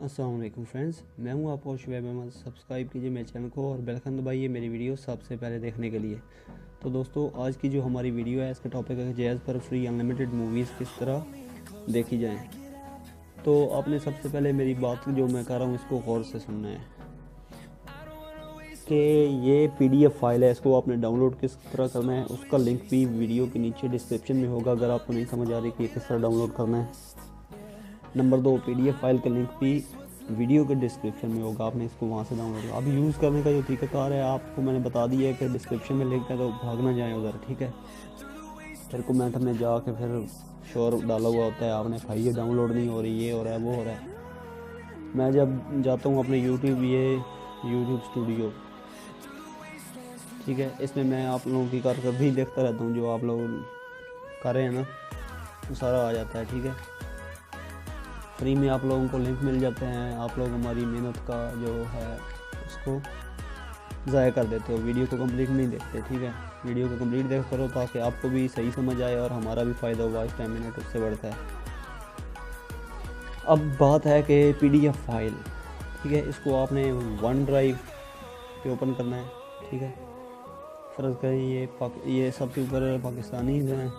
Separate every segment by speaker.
Speaker 1: अस्सलाम वालेकुम फ्रेंड्स, मैं हूं आपका शुएब अहमद। सब्सक्राइब कीजिए मेरे चैनल को और बेल आइकन दबाइए मेरी वीडियो सबसे पहले देखने के लिए। तो दोस्तों, आज की जो हमारी वीडियो है इसका टॉपिक है जैज़ पर फ्री अनलिमिटेड मूवीज़ किस तरह देखी जाएं। तो आपने सबसे पहले मेरी बात जो मैं कर रहा हूँ इसको गौर से सुनना है कि ये PDF फाइल है, इसको आपने डाउनलोड किस तरह करना है उसका लिंक भी वीडियो के नीचे डिस्क्रिप्शन में होगा, अगर आपको नहीं समझ आ रही कि किस तरह डाउनलोड करना है। नंबर 2, PDF फाइल का लिंक भी वीडियो के डिस्क्रिप्शन में होगा, आपने इसको वहाँ से डाउनलोड कर। अभी यूज़ करने का जो तरीकाकार है आपको मैंने बता दिया है कि डिस्क्रिप्शन में लिंक है, तो भागना जाए उधर, ठीक है। फिर कमेंट में जाके फिर शोर डाला हुआ होता है आपने, भाई ये डाउनलोड नहीं हो रही, ये हो रहा है, वो हो रहा है। मैं जब जाता हूँ अपने यूट्यूब स्टूडियो, ठीक है, इसमें मैं आप लोगों की कारकर्दगी देखता रहता हूँ, जो आप लोग कर रहे हैं ना वो सारा आ जाता है, ठीक है। फ्री में आप लोगों को लिंक मिल जाते हैं, आप लोग हमारी मेहनत का जो है उसको ज़ाया कर देते हो, वीडियो को कंप्लीट नहीं देखते, ठीक है। वीडियो को कंप्लीट देख करो ताकि आपको भी सही समझ आए और हमारा भी फ़ायदा हुआ, इस 10 मिनट उससे बढ़ता है। अब बात है कि PDF फाइल, ठीक है, इसको आपने वन ड्राइव पे ओपन करना है, ठीक है। फ़र्ज़ करें ये सबसे ऊपर पाकिस्तानी हैं,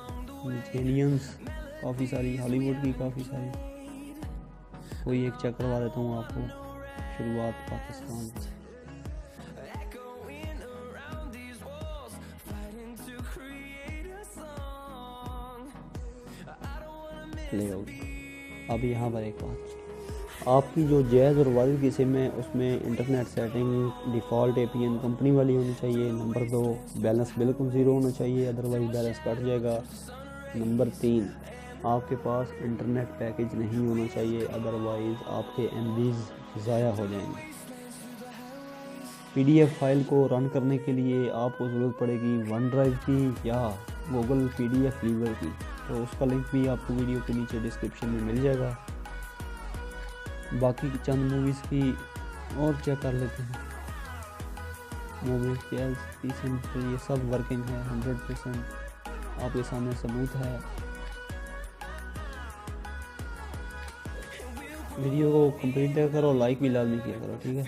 Speaker 1: एलियंस काफ़ी सारी, हॉलीवुड की काफ़ी सारी, कोई एक चेक करवा देता हूँ आपको। शुरुआत पाकिस्तान से, ले आओ। अब यहाँ पर एक बात, आपकी जो जैज़ और वाजिद की सिम है उसमें internet setting default APN company वाली होनी चाहिए। नंबर 2, बैलेंस बिल्कुल ज़ीरो होना चाहिए, अदरवाइज़ बैलेंस कट जाएगा। नंबर 3, आपके पास इंटरनेट पैकेज नहीं होना चाहिए, अदरवाइज़ आपके MBs ज़ाया हो जाएंगे। PDF फाइल को रन करने के लिए आपको ज़रूरत पड़ेगी वन ड्राइव की या गूगल PDF लीवर की, तो उसका लिंक भी आपको वीडियो के नीचे डिस्क्रिप्शन में मिल जाएगा। बाकी चंद मूवीज़ की और चेक कर लेते हैं। मूवीज़ की ये सब वर्किंग है 100%, आपके सामने सबूत है। वीडियो को कंप्लीट देखा करो, लाइक भी लाजमी किया करो, ठीक है।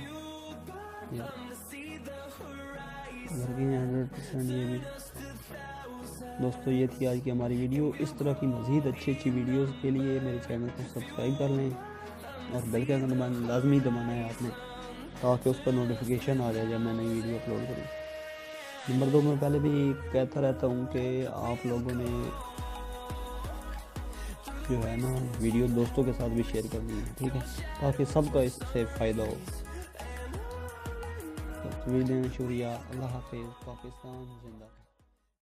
Speaker 1: वर्किंग है 100% ये भी। दोस्तों, ये थी आज की हमारी वीडियो। इस तरह की मज़ीद अच्छी वीडियोस के लिए मेरे चैनल को सब्सक्राइब कर लें और बेल का आइकन लाजमी दबाना है आपने, ताकि उस पर नोटिफिकेशन आ जाए जब मैं नई वीडियो अपलोड करूँ। नंबर 2, मैं पहले भी कहता रहता हूँ कि आप लोगों ने जो है ना वीडियो दोस्तों के साथ भी शेयर करनी है, ठीक है, ताकि सबका इससे फ़ायदा हो। तो शुक्रिया, अल्लाह हाफ़िज़, पाकिस्तान जिंदा।